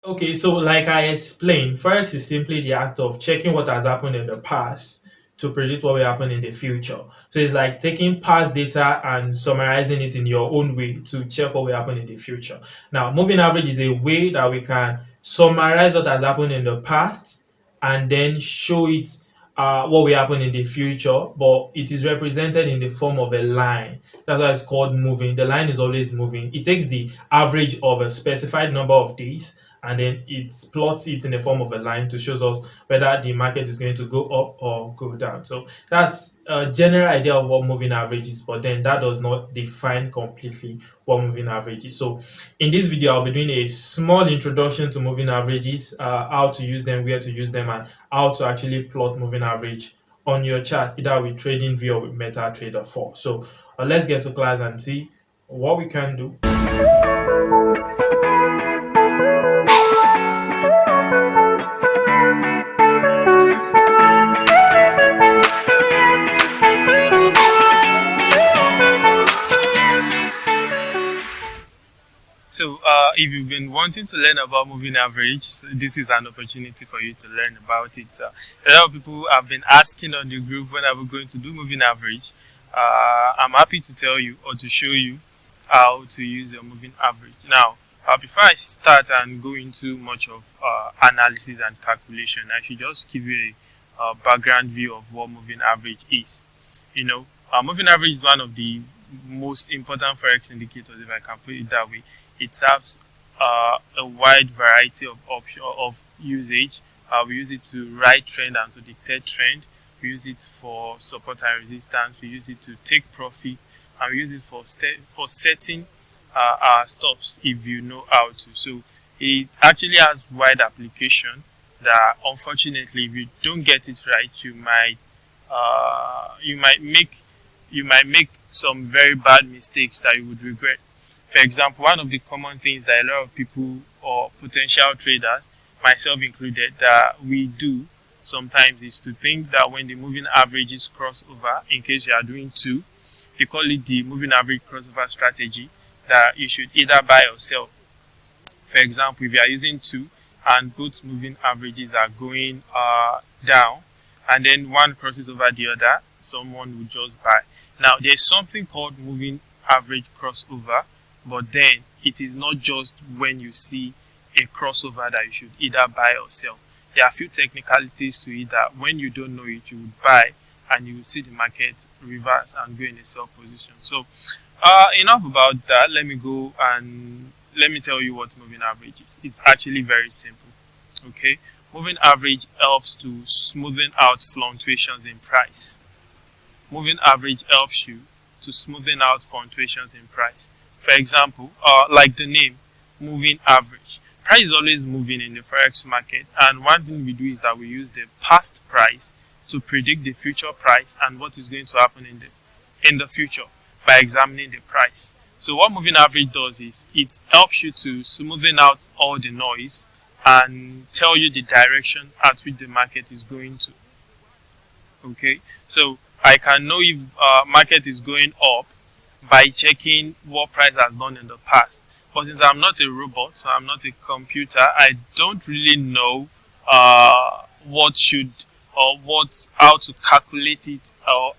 Okay, so like I explained, Forex is simply the act of checking what has happened in the past to predict what will happen in the future. So it's like taking past data and summarizing it in your own way to check what will happen in the future. Now, moving average is a way that we can summarize what has happened in the past and then show it what will happen in the future, but it is represented in the form of a line. That's why it's called moving. The line is always moving. It takes the average of a specified number of days and then it plots it in the form of a line to show us whether the market is going to go up or go down. So that's a general idea of what moving average is, but then that does not define completely what moving average is. So in this video, I'll be doing a small introduction to moving averages, how to use them, where to use them, and how to actually plot moving average on your chart, either with TradingView or with MetaTrader 4. So let's get to class and see what we can do. So, if you've been wanting to learn about moving average, this is an opportunity for you to learn about it. A lot of people have been asking on the group when are we going to do moving average. I'm happy to tell you or to show you how to use your moving average. Now, before I start and go into much of analysis and calculation, I should just give you a background view of what moving average is. Moving average is one of the most important forex indicators, if I can put it that way. It serves a wide variety of option of usage. We use it to write trend and to dictate trend. We use it for support and resistance. We use it to take profit, and we use it for setting our stops if you know how to. So it actually has wide application. That unfortunately, if you don't get it right, you might make some very bad mistakes that you would regret. For example, one of the common things that a lot of people or potential traders, myself included, that we do sometimes is to think that when the moving averages cross over, in case you are doing two, they call it the moving average crossover strategy, that you should either buy or sell. For example, if you are using two and both moving averages are going down, and then one crosses over the other, someone will just buy. Now, there's something called moving average crossover, but then it is not just when you see a crossover that you should either buy or sell. There are a few technicalities to it that when you don't know it, you would buy and you will see the market reverse and go in a sell position. So, enough about that. Let me go and let me tell you what moving average is. It's actually very simple. Okay, moving average helps to smoothen out fluctuations in price. Moving average helps you to smoothen out fluctuations in price. For example, like the name, moving average. Price is always moving in the forex market, and one thing we do is that we use the past price to predict the future price and what is going to happen in the future by examining the price. So what moving average does is it helps you to smoothen out all the noise and tell you the direction at which the market is going to. Okay, so I can know if market is going up by checking what price has done in the past. But since I'm not a robot, so I'm not a computer, I don't really know how to calculate it.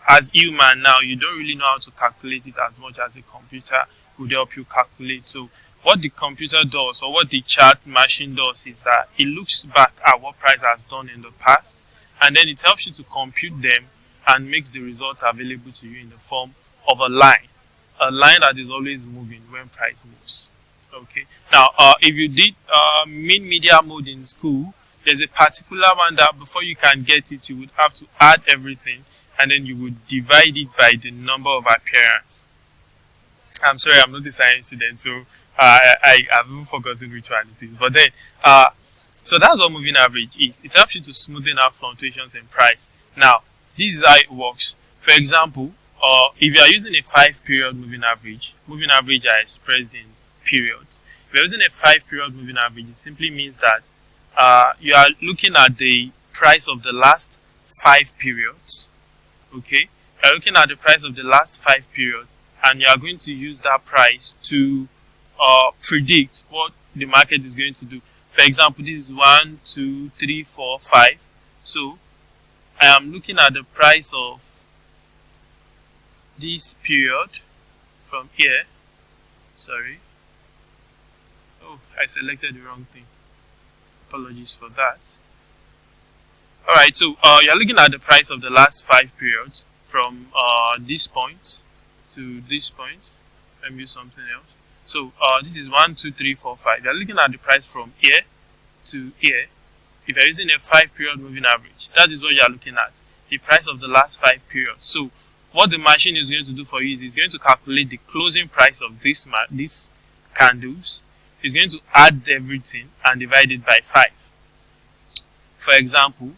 As human now, you don't really know how to calculate it as much as a computer would help you calculate. So what the computer does or what the chart machine does is that it looks back at what price has done in the past, and then it helps you to compute them and makes the results available to you in the form of a line that is always moving when price moves. Okay. Now, if you did mean media mode in school, there's a particular one that before you can get it, you would have to add everything, and then you would divide it by the number of appearance. I'm sorry, I'm not a science student, so I have even forgotten which one it is. But then, so that's what moving average is. It helps you to smoothen out fluctuations in price. Now, this is how it works. For example, if you are using a 5-period moving average are expressed in periods. If you're using a 5-period moving average, it simply means that you are looking at the price of the last 5 periods. Okay, you're looking at the price of the last 5 periods, and you are going to use that price to predict what the market is going to do. For example, this is 1, 2, 3, 4, 5. So I am looking at the price of this period from here. Sorry. Oh, I selected the wrong thing. Apologies for that. Alright, so you're looking at the price of the last 5 periods from this point to this point. Let me use something else. So this is 1, 2, 3, 4, 5. You're looking at the price from here to here. If you're using a 5 period moving average, that is what you're looking at. The price of the last 5 periods. So what the machine is going to do for you is it's going to calculate the closing price of these candles. It's going to add everything and divide it by 5. For example,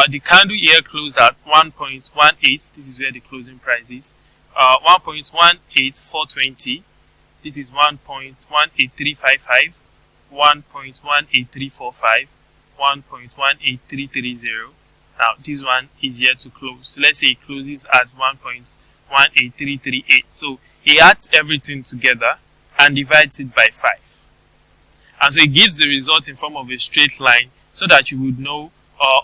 the candle here closed at 1.18. This is where the closing price is. 1.18420. This is 1.18355. 1.18345. 1.18330. Now this one is yet to close. Let's say it closes at 1.18338. So he adds everything together and divides it by 5. And so it gives the result in form of a straight line so that you would know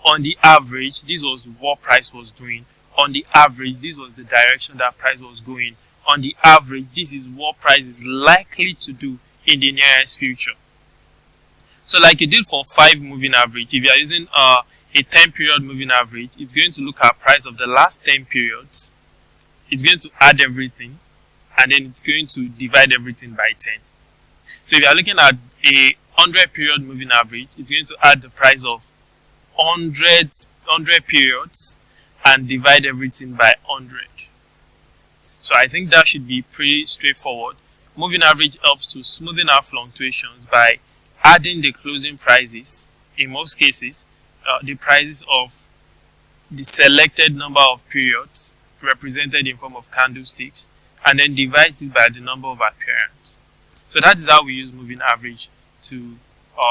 on the average, this was what price was doing. On the average, this was the direction that price was going. On the average, this is what price is likely to do in the nearest future. So like you did for 5 moving average, if you are using a 10-period moving average, it's going to look at price of the last 10 periods. It's going to add everything, and then it's going to divide everything by 10. So if you are looking at a 100-period moving average, it's going to add the price of 100 periods and divide everything by 100. So I think that should be pretty straightforward. Moving average helps to smoothen out fluctuations by adding the closing prices, in most cases, the prices of the selected number of periods represented in form of candlesticks, and then divides it by the number of appearance. So that is how we use moving average to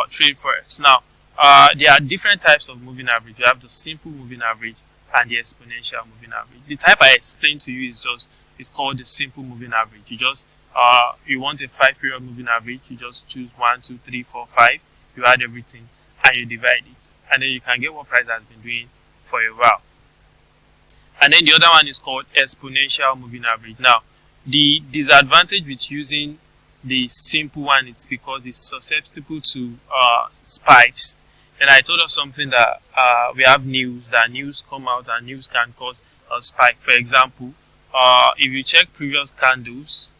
trade forex. Now, there are different types of moving average. You have the simple moving average and the exponential moving average. The type I explained to you is called the simple moving average. You just you want a 5-period moving average, you just choose 1, 2, 3, 4, 5. You add everything and you divide it, and then you can get what price has been doing for a while. And then the other one is called exponential moving average. Now, the disadvantage with using the simple one is because it's susceptible to spikes. And I told us something that we have news come out and news can cause a spike. For example, if you check previous candles,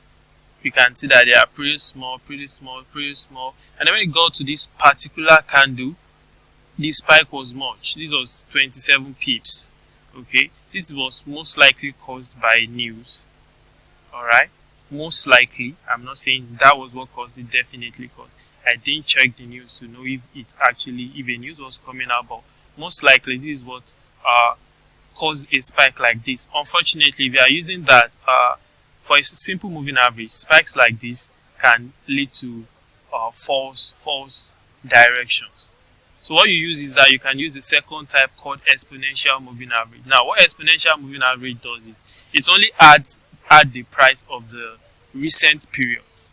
you can see that they are pretty small. And then when you go to this particular candle, this spike was much. This was 27 pips. Okay, this was most likely caused by news. Alright, most likely. I'm not saying that was what caused it, definitely caused. I didn't check the news to know if a news was coming out, but most likely this is what caused a spike like this. Unfortunately, if you are using that for a simple moving average, spikes like this can lead to false directions. So what you use is that you can use the second type called exponential moving average. Now, what exponential moving average does is it only add the price of the recent periods.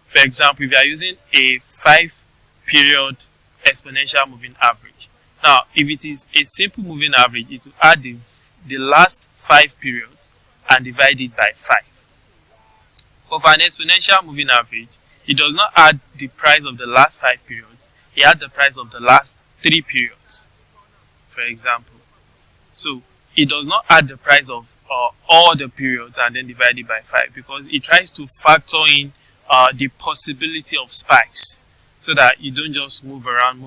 For example, if you are using a 5-period exponential moving average. Now, if it is a simple moving average, it will add the last 5 periods and divide it by 5. But for an exponential moving average, it does not add the price of the last 5 periods. It adds the price of the last 3 periods, for example. So it does not add the price of all the periods and then divide it by 5, because it tries to factor in the possibility of spikes so that you don't just move around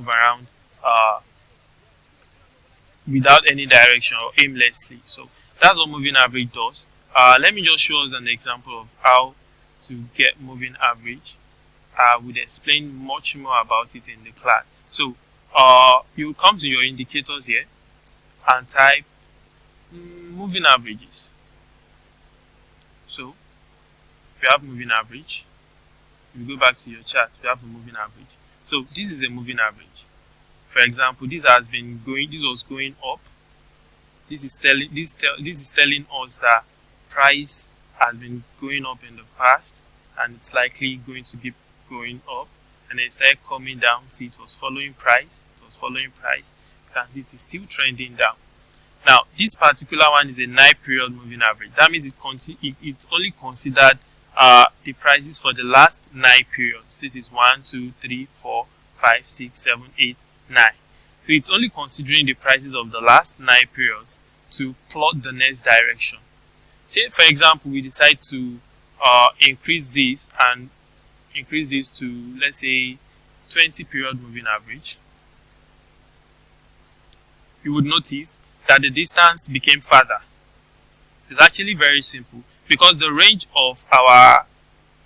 without any direction or aimlessly. So that's what moving average does. Let me just show us an example of how to get moving average. I would explain much more about it in the class. So you come to your indicators here and type moving averages. So if you have moving average, if you go back to your chart, you have a moving average. So this is a moving average. For example, this was going up. This is telling us that price has been going up in the past and it's likely going to keep going up. and then it started coming down. See, it was following price. It was following price. You can see it is still trending down. Now, this particular one is a 9-period moving average. That means it only considered the prices for the last 9 periods. This is 1, 2, 3, 4, 5, 6, 7, 8, 9. So it's only considering the prices of the last 9 periods to plot the next direction. Say, for example, we decide to increase this to, let's say, 20-period moving average. You would notice that the distance became farther. It's actually very simple because the range of our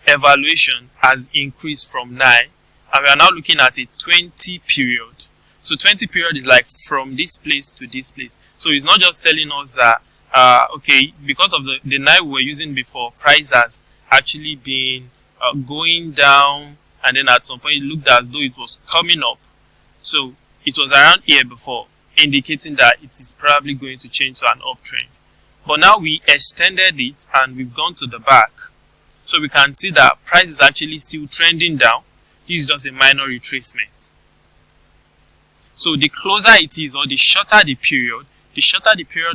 evaluation has increased from 9, and we are now looking at a 20 period. So 20 period is like from this place to this place. So it's not just telling us that okay, because of the 9 we were using before, price has actually been going down, and then at some point it looked as though it was coming up. So it was around here before, indicating that it is probably going to change to an uptrend. But now we extended it and we've gone to the back. So we can see that price is actually still trending down. This is just a minor retracement. So the closer it is, or the shorter the period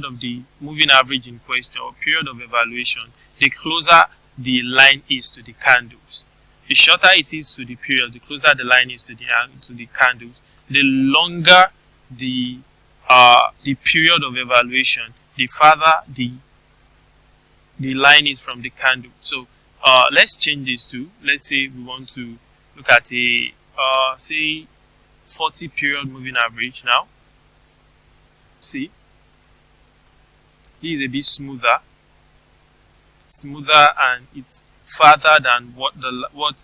of the moving average in question, or period of evaluation, the closer the line is to the candles. The shorter it is to the period, the closer the line is to the candles, the longer the period of evaluation, the farther the line is from the candle. So let's change this to, let's say we want to look at a say 40 period moving average now. See, this is a bit smoother, and it's farther than what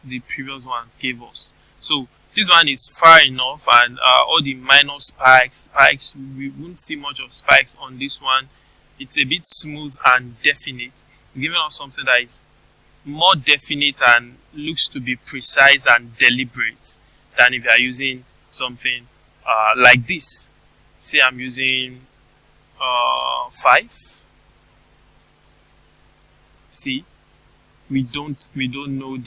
the previous ones gave us. So this one is far enough, and all the minor spikes, we won't see much of spikes on this one. It's a bit smooth and definite, giving us something that is more definite and looks to be precise and deliberate than if you are using something like this. Say I'm using 5. See, we don't know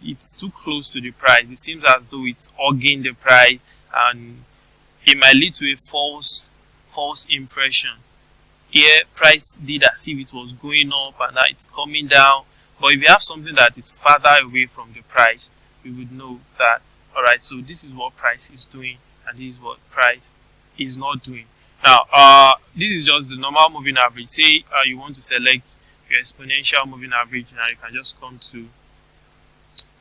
it's too close to the price. It seems as though it's hugging the price, and it might lead to a false impression. Here, price did as if it was going up and now it's coming down. But if you have something that is farther away from the price, we would know that, alright, so this is what price is doing and this is what price is not doing. Now, this is just the normal moving average. Say you want to select your exponential moving average. Now you can just come to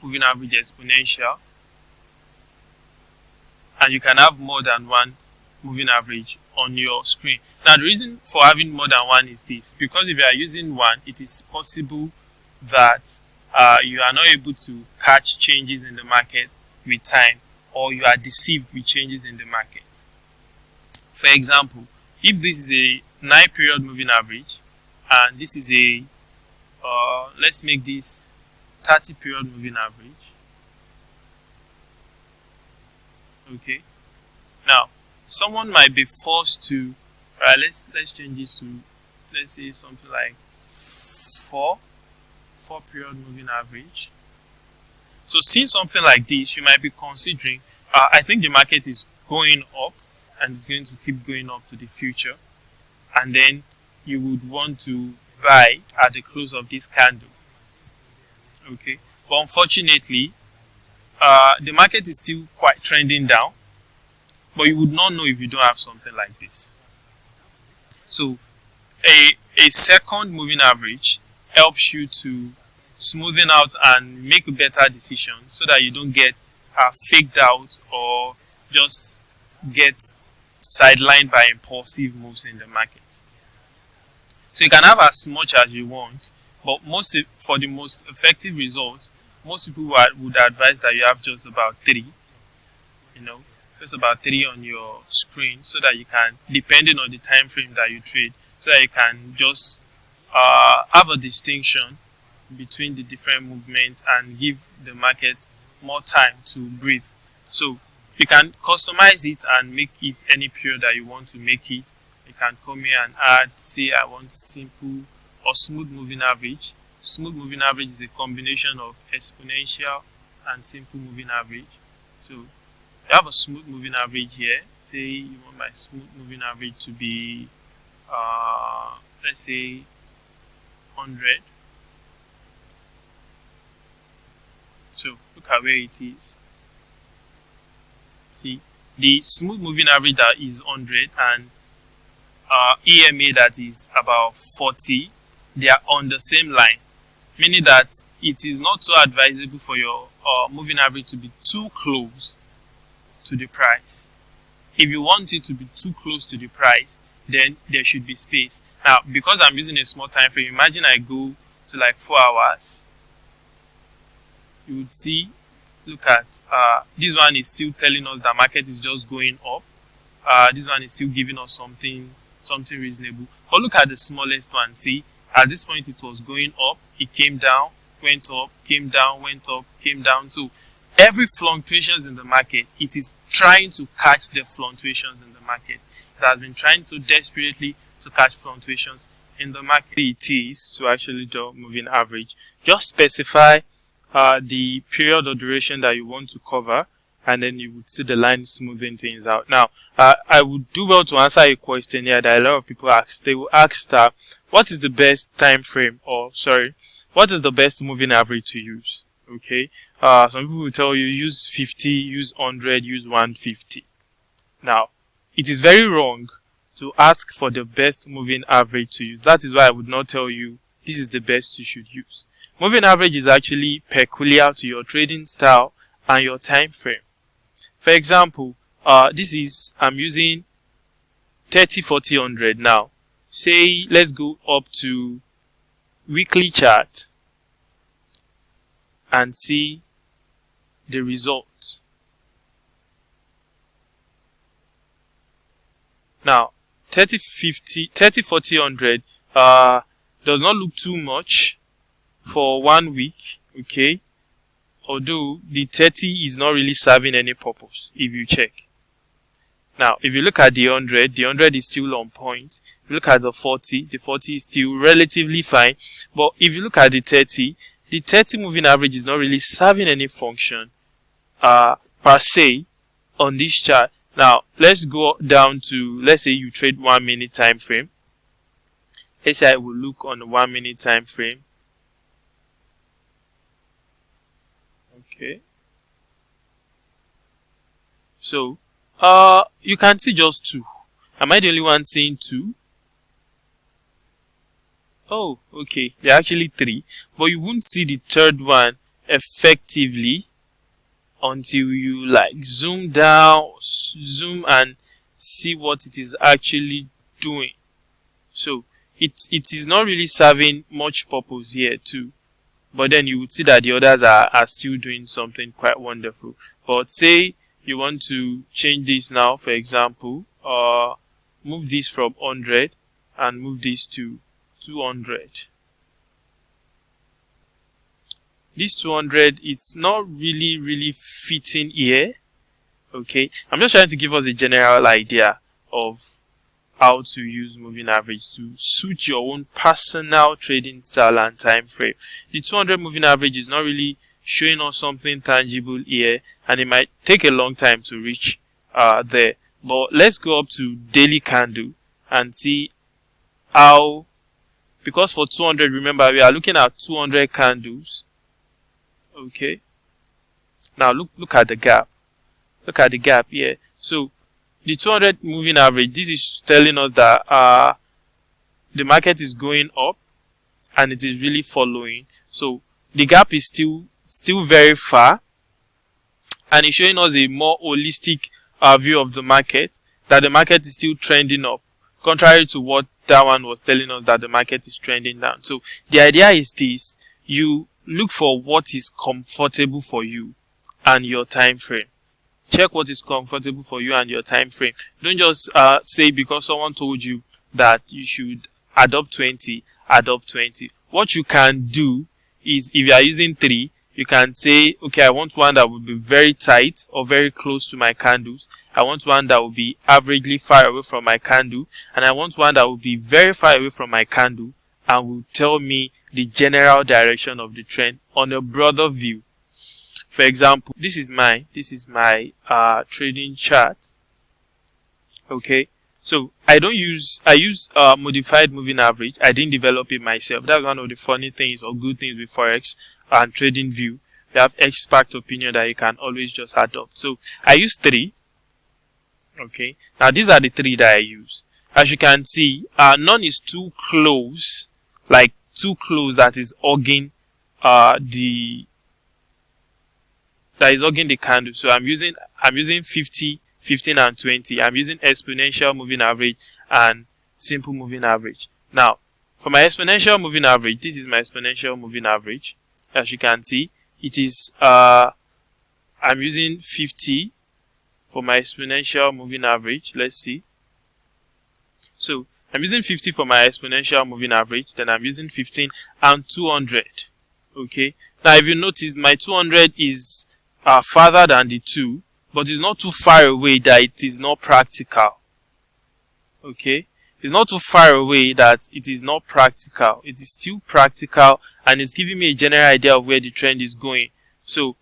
moving average exponential, and you can have more than one moving average on your screen. Now the reason for having more than one is this, because if you are using one, it is possible that you are not able to catch changes in the market with time, or you are deceived with changes in the market. For example, if this is a 9-period moving average and this is a let's make this 30-period moving average. Okay, now someone might be forced to let's change this to, let's say, something like 4-period moving average. So seeing something like this, you might be considering, I think the market is going up and it's going to keep going up to the future, and then you would want to buy at the close of this candle. Okay, but unfortunately the market is still quite trending down, but you would not know if you don't have something like this. So a second moving average helps you to smoothen out and make a better decision, so that you don't get faked out or just get sidelined by impulsive moves in the market. So you can have as much as you want, but for the most effective results, most people would advise that you have just about 3, just about 3 on your screen, so that you can, depending on the time frame that you trade, so that you can just have a distinction between the different movements and give the market more time to breathe. So you can customize it and make it any period that you want to make it. You can come here and add, say I want simple or smooth moving average. Smooth moving average is a combination of exponential and simple moving average. So you have a smooth moving average here. Say you want my smooth moving average to be, let's say 100. So look at where it is. See, the smooth moving average that is 100 and EMA that is about 40, they are on the same line, meaning that it is not so advisable for your moving average to be too close to the price. If you want it to be too close to the price, then there should be space. Now, because I'm using a small time frame, imagine I go to like 4 hours. You would see, look at this one is still telling us that market is just going up. This one is still giving us something reasonable. But look at the smallest one. See, at this point it was going up, it came down, went up, came down, went up, came down. So every fluctuations in the market, it is trying to catch the fluctuations in the market. It has been trying so desperately to catch fluctuations in the market. It is to actually draw moving average. Just specify the period or duration that you want to cover, and then you would see the line smoothing things out. Now, I would do well to answer a question here that a lot of people ask. They will ask that, what is the best time frame, or sorry, what is the best moving average to use? Okay, some people will tell you use 50, use 100, use 150. Now, it is very wrong to ask for the best moving average to use. That is why I would not tell you this is the best you should use. Moving average is actually peculiar to your trading style and your time frame. For example, I'm using 30, 40, 100 now. Say, let's go up to weekly chart and see the results. Now, 30, 50, 30, 40, 100 does not look too much for 1 week, okay? Although the 30 is not really serving any purpose if you check. Now, if you look at the 100 is still on point. If you look at the 40 is still relatively fine. But if you look at the 30 moving average is not really serving any function per se on this chart. Now, let's go down to, let's say you trade 1 minute time frame. Let's say I will look on the 1 minute time frame. Okay. So, you can see just 2. Am I the only one seeing 2? Oh, okay. There are actually 3. But you won't see the third one effectively until you like zoom down, zoom and see what it is actually doing. So, it is not really serving much purpose here too. But then you would see that the others are still doing something quite wonderful. But say you want to change this now, for example, move this from 100 and move this to 200. This 200, it's not really fitting here. Okay, I'm just trying to give us a general idea of how to use moving average to suit your own personal trading style and time frame. The 200 moving average is not really showing us something tangible here, and it might take a long time to reach there. But let's go up to daily candle and see how, because for 200, remember we are looking at 200 candles. Okay, now look at the gap. Look at the gap here. So the 200 moving average, this is telling us that the market is going up and it is really following. So the gap is still very far, and it's showing us a more holistic view of the market, that the market is still trending up, contrary to what that one was telling us, that the market is trending down. So the idea is this: you look for what is comfortable for you and your time frame. Check what is comfortable for you and your time frame. Don't just say because someone told you that you should adopt 20, adopt 20. What you can do is, if you are using 3, you can say, okay, I want one that will be very tight or very close to my candles. I want one that will be averagely far away from my candle. And I want one that will be very far away from my candle and will tell me the general direction of the trend on a broader view. For example, this is my trading chart. Okay, so I use modified moving average. I didn't develop it myself. That's one of the funny things or good things with Forex and trading view. You have expert opinion that you can always just adopt. So I use 3. Okay, now these are the 3 that I use. As you can see, none is too close, like too close that is hugging the candle. So I'm using 50, 15 and 20. I'm using exponential moving average and simple moving average. Now, for my exponential moving average, this is my exponential moving average. As you can see, it is I'm using 50 for my exponential moving average. Let's see. So I'm using 50 for my exponential moving average, then I'm using 15 and 200. Okay, now if you notice, my 200 is farther than the 2, but it's not too far away that it is not practical. Okay, it's not too far away that it is not practical. It is still practical, and it's giving me a general idea of where the trend is going. So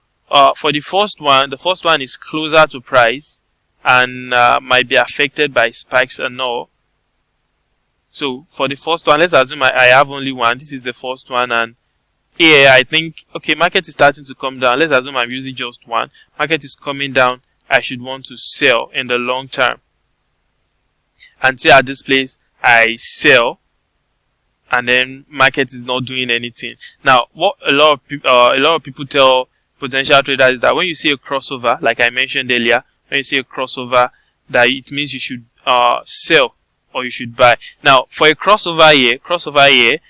for the first one is closer to price and might be affected by spikes and all. So for the first one, let's assume I have only one. This is the first one, and here I think, okay, market is starting to come down. Let's assume I'm using just one. Market is coming down. I should want to sell in the long term. And say at this place, I sell, and then market is not doing anything. Now, what a lot of people tell potential traders is that when you see a crossover, like I mentioned earlier, when you see a crossover, that it means you should sell or you should buy. Now, for a crossover here,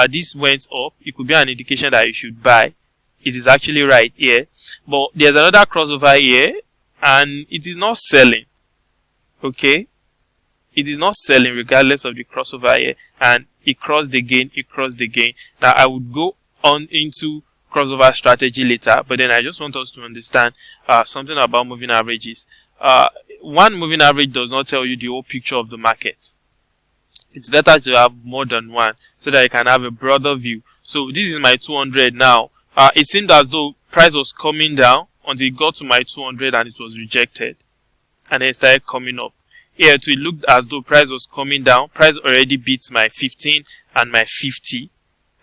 this went up. It could be an indication that you should buy. It is actually right here, but there's another crossover here, and it is not selling. Okay, it is not selling regardless of the crossover here, and it crossed again. Now I would go on into crossover strategy later, but then I just want us to understand something about moving averages. One moving average does not tell you the whole picture of the market. It's better to have more than one so that you can have a broader view. So this is my 200 now. It seemed as though price was coming down until it got to my 200 and it was rejected, and then it started coming up. Here too, it looked as though price was coming down. Price already beat my 15 and my 50,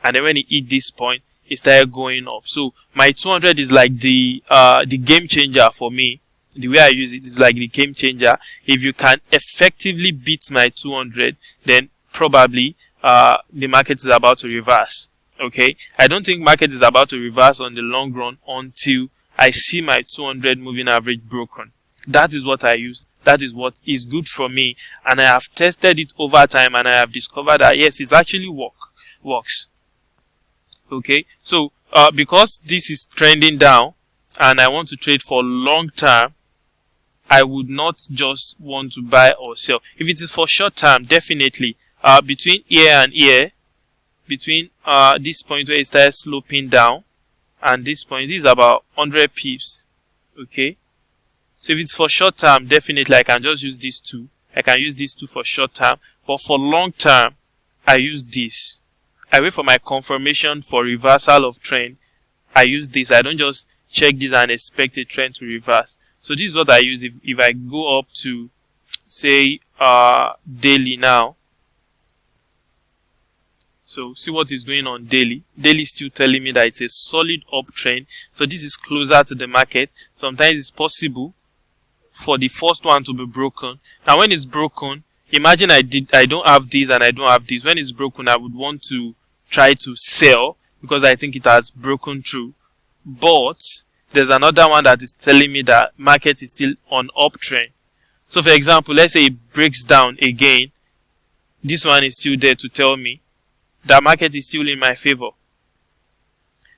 and then when it hit this point, it started going up. So my 200 is like the game changer for me. The way I use it is like the game changer. If you can effectively beat my 200, then probably the market is about to reverse. Okay, I don't think market is about to reverse on the long run until I see my 200 moving average broken. That is what I use. That is what is good for me, and I have tested it over time, and I have discovered that yes, it actually works. Okay, so because this is trending down and I want to trade for long term, I would not just want to buy or sell. If it is for short term, definitely between here and here, between this point where it starts sloping down and this point, this is about 100 pips. Okay, so if it's for short term, definitely I can just use these two. I can use these two for short term, but for long term, I use this. I wait for my confirmation for reversal of trend. I use this. I don't just check this and expect a trend to reverse. So this is what I use if I go up to, say, daily now. So see what is going on daily. Daily is still telling me that it's a solid uptrend. So this is closer to the market. Sometimes it's possible for the first one to be broken. Now when it's broken, imagine I don't have this and I don't have this. When it's broken, I would want to try to sell because I think it has broken through. But there's another one that is telling me that market is still on uptrend. So for example, let's say it breaks down again. This one is still there to tell me that market is still in my favor.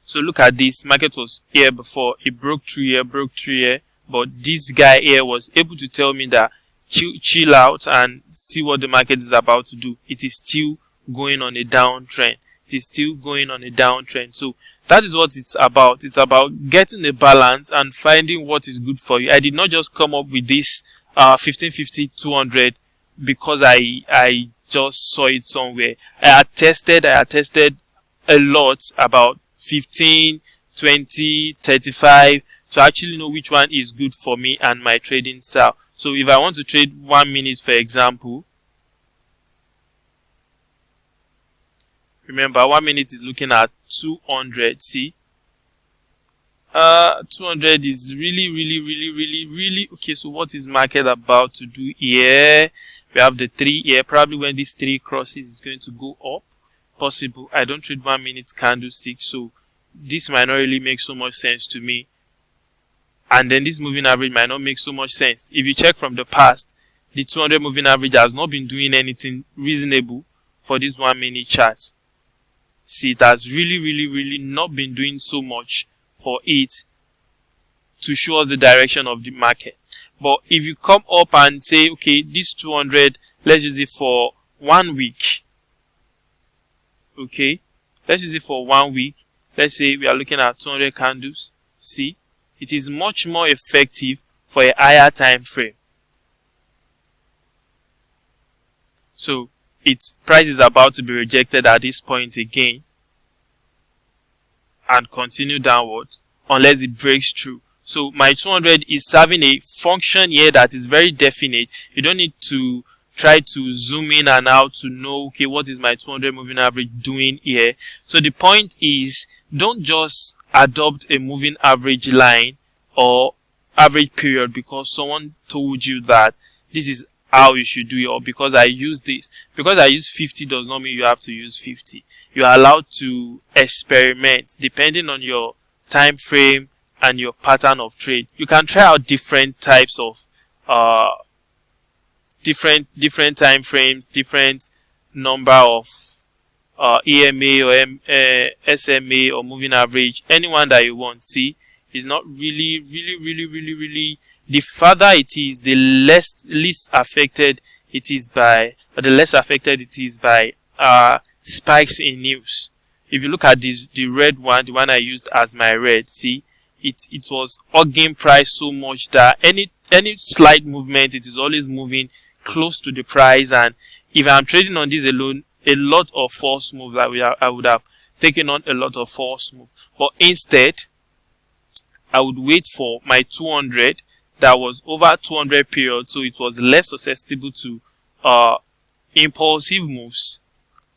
So look at this. Market was here before. It broke through here, but this guy here was able to tell me that chill out and see what the market is about to do. It is still going on a downtrend. It is still going on a downtrend. So that is what it's about. It's about getting a balance and finding what is good for you. I did not just come up with this 1550 200 because I just saw it somewhere. I had tested a lot about 15, 20, 35 to actually know which one is good for me and my trading style. So if I want to trade 1 minute, for example, remember 1 minute is looking at 200. See, 200 is really okay. So what is market about to do here? We have the 3 here. Probably when this 3 crosses, it's going to go up. Possible. I don't trade 1 minute candlestick, so this might not really make so much sense to me. And then this moving average might not make so much sense. If you check from the past, the 200 moving average has not been doing anything reasonable for this 1 minute chart. See, it has really not been doing so much for it to show us the direction of the market. But if you come up and say, okay, this 200, let's use it for 1 week. Okay, let's use it for 1 week. Let's say we are looking at 200 candles. See, it is much more effective for a higher time frame. So its price is about to be rejected at this point again and continue downward unless it breaks through. So my 200 is serving a function here that is very definite. You don't need to try to zoom in and out to know, okay, what is my 200 moving average doing here. So the point is, don't just adopt a moving average line or average period because someone told you that this is how you should do it, or because I use this. Because I use 50 does not mean you have to use 50. You are allowed to experiment depending on your time frame and your pattern of trade. You can try out different types of different time frames, different number of EMA or SMA or moving average, anyone that you want. See, is not really the further it is, the least affected it is by, or the less affected it is by spikes in news. If you look at this, the red one, the one I used as my red, see, it was hugging price so much that any slight movement, it is always moving close to the price. And if I'm trading on this alone, a lot of false moves I would have taken on a lot of false moves. But instead, I would wait for my 200 that was over 200 period, so it was less susceptible to impulsive moves,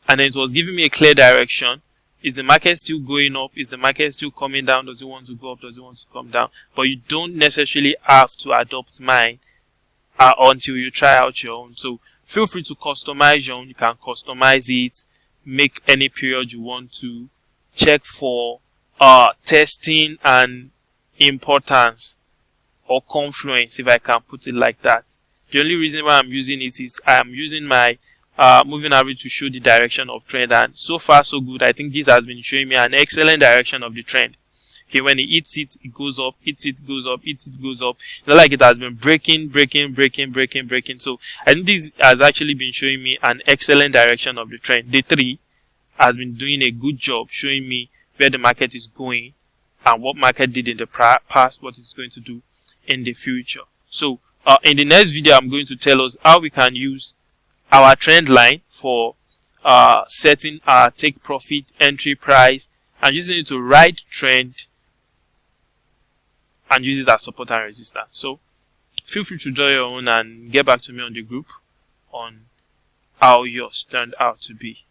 and then it was giving me a clear direction. Is the market still going up? Is the market still coming down? Does it want to go up? Does it want to come down? But you don't necessarily have to adopt mine until you try out your own. So feel free to customize your own. You can customize it, make any period you want to, check for testing and importance or confluence, if I can put it like that. The only reason why I'm using it is I am using my moving average to show the direction of trend, and so far so good. I think this has been showing me an excellent direction of the trend. Okay, when it hits it, it goes up, hits it, goes up, hits it, goes up. It's not like it has been breaking. So I think this has actually been showing me an excellent direction of the trend. Day 3 has been doing a good job showing me where the market is going and what market did in the past, what it's going to do in the future. So in the next video, I'm going to tell us how we can use our trend line for setting our take profit entry price and using it to ride trend and use it as support and resistance. So feel free to draw your own and get back to me on the group on how yours turned out to be.